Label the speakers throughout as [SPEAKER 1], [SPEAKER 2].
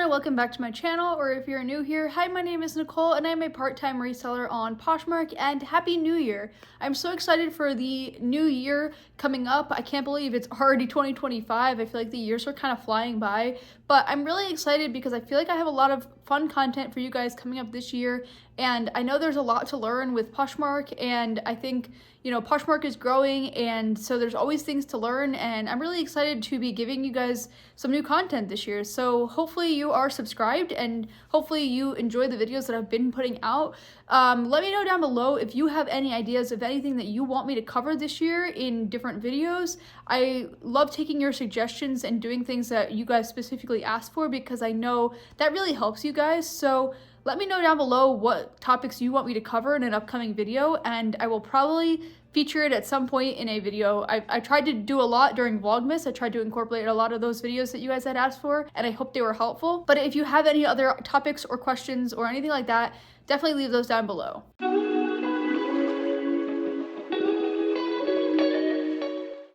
[SPEAKER 1] and welcome back to my channel, or if you're new here, hi, my name is Nicole and I'm a part-time reseller on Poshmark, and Happy New Year! I'm so excited for the new year coming up. I can't believe it's already 2025. I feel like the years are kind of flying by, but I'm really excited because I feel like I have a lot of fun content for you guys coming up this year, and I know there's a lot to learn with Poshmark, and I think, you know, Poshmark is growing, and so there's always things to learn, and I'm really excited to be giving you guys some new content this year. So hopefully you are subscribed, and hopefully you enjoy the videos that I've been putting out. Let me know down below if you have any ideas of anything that you want me to cover this year in different videos. I love taking your suggestions and doing things that you guys specifically ask for, because I know that really helps you guys. So let me know down below what topics you want me to cover in an upcoming video, and I will probably feature it at some point in a video. I tried to do a lot during Vlogmas. I tried to incorporate a lot of those videos that you guys had asked for, and I hope they were helpful. But if you have any other topics or questions or anything like that, definitely leave those down below.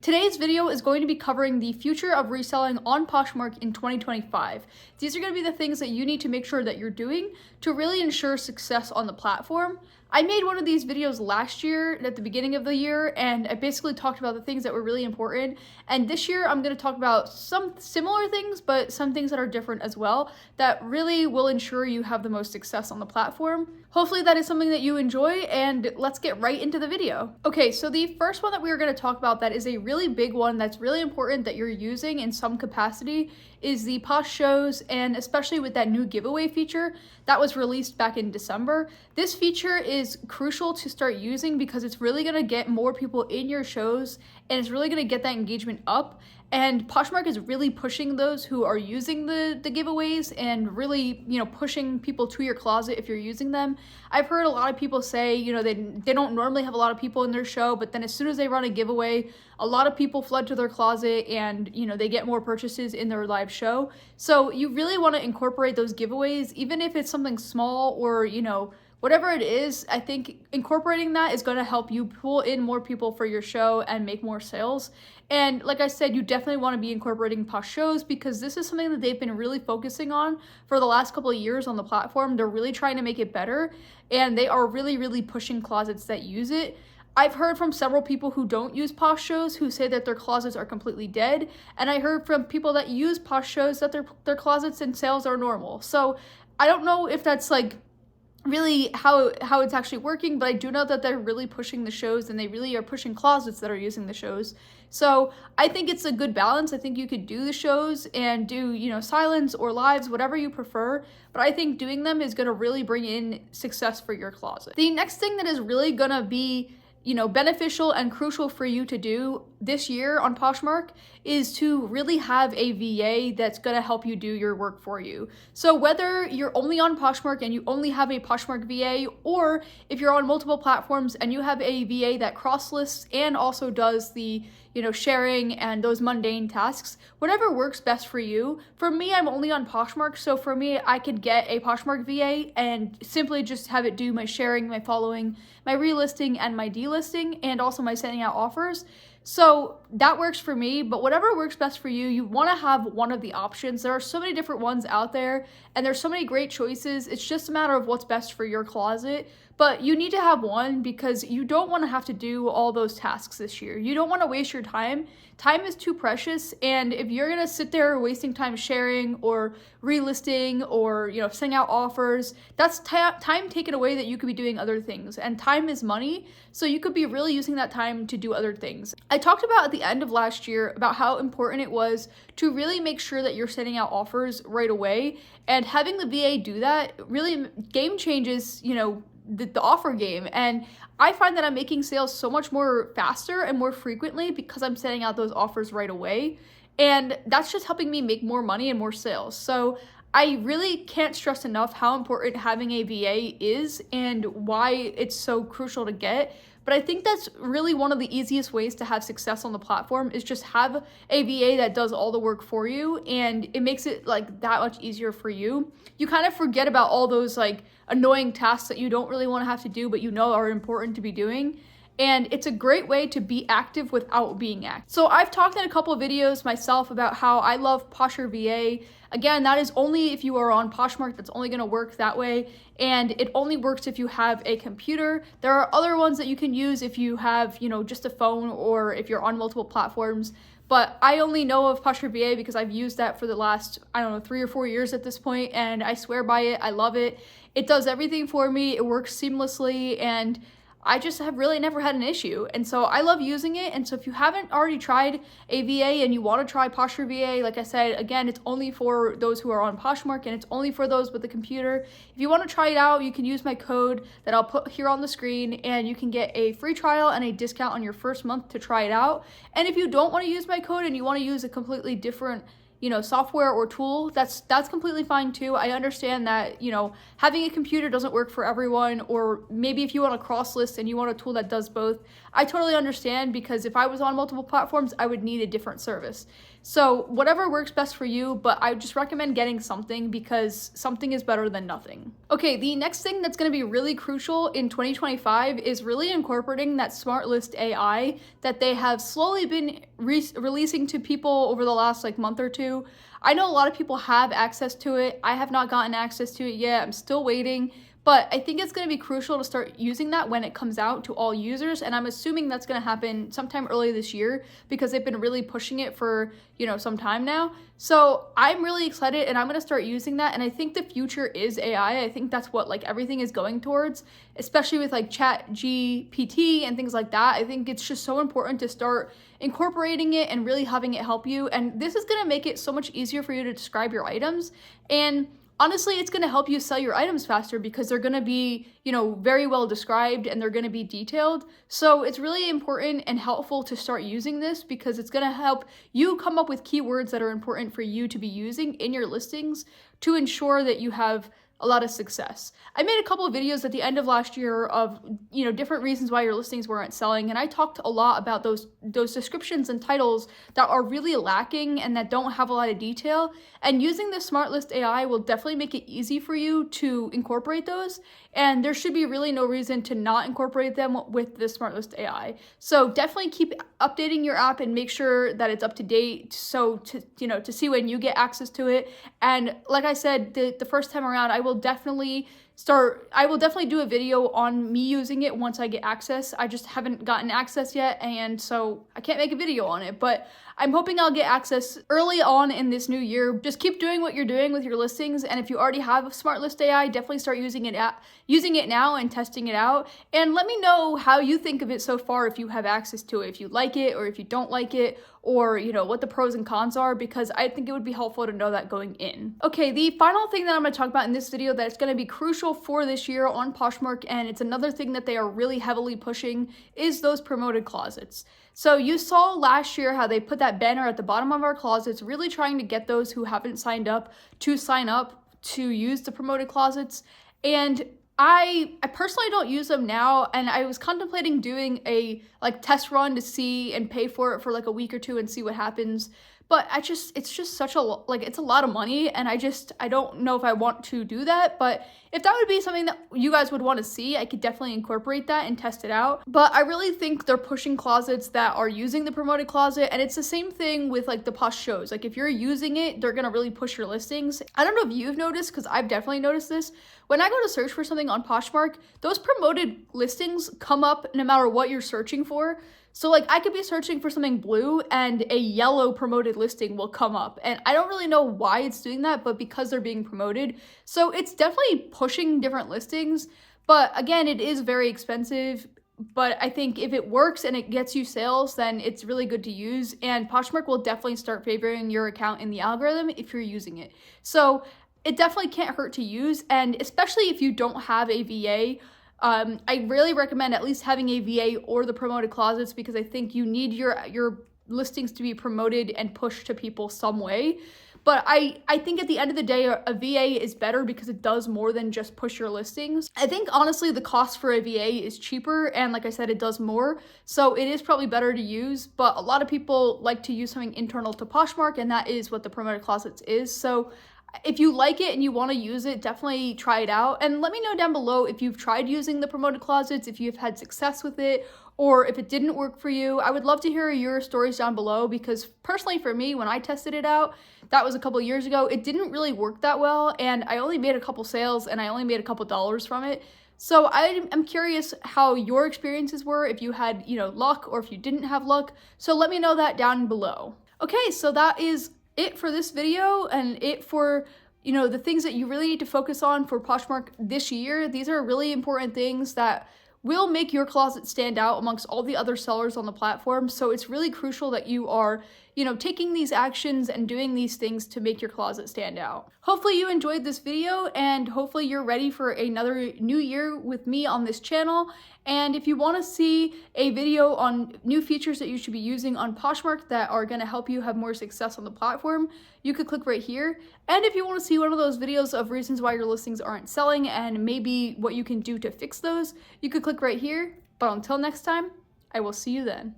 [SPEAKER 1] Today's video is going to be covering the future of reselling on Poshmark in 2025. These are going to be the things that you need to make sure that you're doing to really ensure success on the platform. I made one of these videos last year at the beginning of the year, and I basically talked about the things that were really important. And this year I'm going to talk about some similar things, but some things that are different as well, that really will ensure you have the most success on the platform. Hopefully that is something that you enjoy, and let's get right into the video. Okay, so the first one that we are going to talk about that is a really big one that's really important that you're using in some capacity is the Posh Shows, and especially with that new giveaway feature that was released back in December. This feature is crucial to start using because it's really going to get more people in your shows, and it's really going to get that engagement up. And Poshmark is really pushing those who are using the giveaways, and really, you know, pushing people to your closet if you're using them. I've heard a lot of people say, you know, they don't normally have a lot of people in their show, but then as soon as they run a giveaway, a lot of people flood to their closet, and, you know, they get more purchases in their live show. So you really want to incorporate those giveaways, even if it's something small or, you know, whatever it is. I think incorporating that is going to help you pull in more people for your show and make more sales. And like I said, you definitely want to be incorporating Posh Shows, because this is something that they've been really focusing on for the last couple of years on the platform. They're really trying to make it better, and they are really pushing closets that use it. I've heard from several people who don't use Posh Shows who say that their closets are completely dead, and I heard from people that use Posh Shows that their closets and sales are normal. So I don't know if that's like really how it's actually working, but I do know that they're really pushing the shows, and they really are pushing closets that are using the shows. So I think it's a good balance. I think you could do the shows and do, you know, silents or lives, whatever you prefer, but I think doing them is going to really bring in success for your closet. The next thing that is really going to be, you know, beneficial and crucial for you to do this year on Poshmark is to really have a VA that's going to help you do your work for you. So whether you're only on Poshmark and you only have a Poshmark VA, or if you're on multiple platforms and you have a VA that cross lists and also does the, you know, sharing and those mundane tasks, whatever works best for you. For me, I'm only on Poshmark, so for me, I could get a Poshmark VA and simply just have it do my sharing, my following, my relisting, and my delisting, and also my sending out offers. So that works for me, but whatever works best for you, you want to have one of the options. There are so many different ones out there, and there's so many great choices. It's just a matter of what's best for your closet, but you need to have one because you don't want to have to do all those tasks this year. You don't want to waste your time. Time is too precious, and if you're going to sit there wasting time sharing or relisting or, you know, sending out offers, that's time taken away that you could be doing other things, and time is money, so you could be really using that time to do other things. I talked about at the end of last year about how important it was to really make sure that you're sending out offers right away, and having the VA do that really game changes, you know, the offer game. And I find that I'm making sales so much more faster and more frequently because I'm sending out those offers right away, and that's just helping me make more money and more sales. So I really can't stress enough how important having a VA is and why it's so crucial to get. But I think that's really one of the easiest ways to have success on the platform, is just have a VA that does all the work for you, and it makes it like that much easier for you. You kind of forget about all those like annoying tasks that you don't really want to have to do, but you know are important to be doing. And it's a great way to be active without being active. So I've talked in a couple of videos myself about how I love Posher VA. Again, that is only if you are on Poshmark. That's only going to work that way, and it only works if you have a computer. There are other ones that you can use if you have, you know, just a phone or if you're on multiple platforms. But I only know of Poshmark VA because I've used that for the last, I don't know, 3 or 4 years at this point, and I swear by it. I love it. It does everything for me. It works seamlessly, and I just have really never had an issue. And so I love using it. And so if you haven't already tried a VA and you want to try Poshmark VA, like I said, again, it's only for those who are on Poshmark, and it's only for those with a computer. If you want to try it out, you can use my code that I'll put here on the screen, and you can get a free trial and a discount on your first month to try it out. And if you don't want to use my code and you want to use a completely different, you know, software or tool, that's completely fine too. I understand that, you know, having a computer doesn't work for everyone, or maybe if you want a cross list and you want a tool that does both, I totally understand, because if I was on multiple platforms, I would need a different service. So whatever works best for you, but I just recommend getting something, because something is better than nothing. Okay, the next thing that's going to be really crucial in 2025 is really incorporating that smart list AI that they have slowly been releasing to people over the last like month or two. I know a lot of people have access to it. I have not gotten access to it yet. I'm still waiting. But I think it's going to be crucial to start using that when it comes out to all users. And I'm assuming that's going to happen sometime early this year, because they've been really pushing it for, you know, some time now. So I'm really excited, and I'm going to start using that. And I think the future is AI. I think that's what like everything is going towards, especially with like ChatGPT and things like that. I think it's just so important to start incorporating it and really having it help you. And this is going to make it so much easier for you to describe your items. And honestly, it's going to help you sell your items faster, because they're going to be, you know, very well described and they're going to be detailed. So it's really important and helpful to start using this, because it's going to help you come up with keywords that are important for you to be using in your listings to ensure that you have a lot of success. I made a couple of videos at the end of last year of, you know, different reasons why your listings weren't selling, and I talked a lot about those descriptions and titles that are really lacking and that don't have a lot of detail. And using the Smart List AI will definitely make it easy for you to incorporate those, and there should be really no reason to not incorporate them with the Smart List AI. So definitely keep updating your app and make sure that it's up to date, so to, you know, to see when you get access to it. And like I said, the first time around, I will definitely do a video on me using it once I get access. I just haven't gotten access yet, and so I can't make a video on it, but I'm hoping I'll get access early on in this new year. Just keep doing what you're doing with your listings, and if you already have a Smart List AI, definitely start using it now and testing it out. And let me know how you think of it so far, if you have access to it, if you like it or if you don't like it, or, you know, what the pros and cons are, because I think it would be helpful to know that going in. Okay, the final thing that I'm going to talk about in this video that's going to be crucial for this year on Poshmark, and it's another thing that they are really heavily pushing, is those promoted closets. So you saw last year how they put that banner at the bottom of our closets, really trying to get those who haven't signed up to sign up to use the promoted closets. And I personally don't use them now, and I was contemplating doing a like test run to see and pay for it for like a week or two and see what happens. But it's just such a, like, it's a lot of money, and I don't know if I want to do that. But if that would be something that you guys would want to see, I could definitely incorporate that and test it out. But I really think they're pushing closets that are using the promoted closet, and it's the same thing with like the Posh shows. Like if you're using it, they're gonna really push your listings. I don't know if you've noticed, because I've definitely noticed this. When I go to search for something on Poshmark, those promoted listings come up no matter what you're searching for. So like I could be searching for something blue and a yellow promoted listing will come up, and I don't really know why it's doing that, but because they're being promoted. So it's definitely pushing different listings, but again, it is very expensive. But I think if it works and it gets you sales, then it's really good to use, and Poshmark will definitely start favoring your account in the algorithm if you're using it. So it definitely can't hurt to use, and especially if you don't have a VA, I really recommend at least having a VA or the promoted closets, because I think you need your listings to be promoted and pushed to people some way. But I think at the end of the day, a VA is better because it does more than just push your listings. I think honestly the cost for a VA is cheaper, and like I said, it does more. So it is probably better to use, but a lot of people like to use something internal to Poshmark, and that is what the promoted closets is. So If you like it and you want to use it, definitely try it out. And let me know down below if you've tried using the promoted closets, if you've had success with it, or if it didn't work for you. I would love to hear your stories down below, because personally for me, when I tested it out, that was a couple years ago, it didn't really work that well, and I only made a couple sales and I only made a couple dollars from it. So I'm curious how your experiences were, if you had, luck or if you didn't have luck. So let me know that down below. Okay, so that is it for this video, and it for the things that you really need to focus on for Poshmark this year. These are really important things that will make your closet stand out amongst all the other sellers on the platform. So it's really crucial that you are taking these actions and doing these things to make your closet stand out. Hopefully you enjoyed this video, and hopefully you're ready for another new year with me on this channel. And if you want to see a video on new features that you should be using on Poshmark that are going to help you have more success on the platform, you could click right here. And if you want to see one of those videos of reasons why your listings aren't selling and maybe what you can do to fix those, you could click right here. But until next time, I will see you then.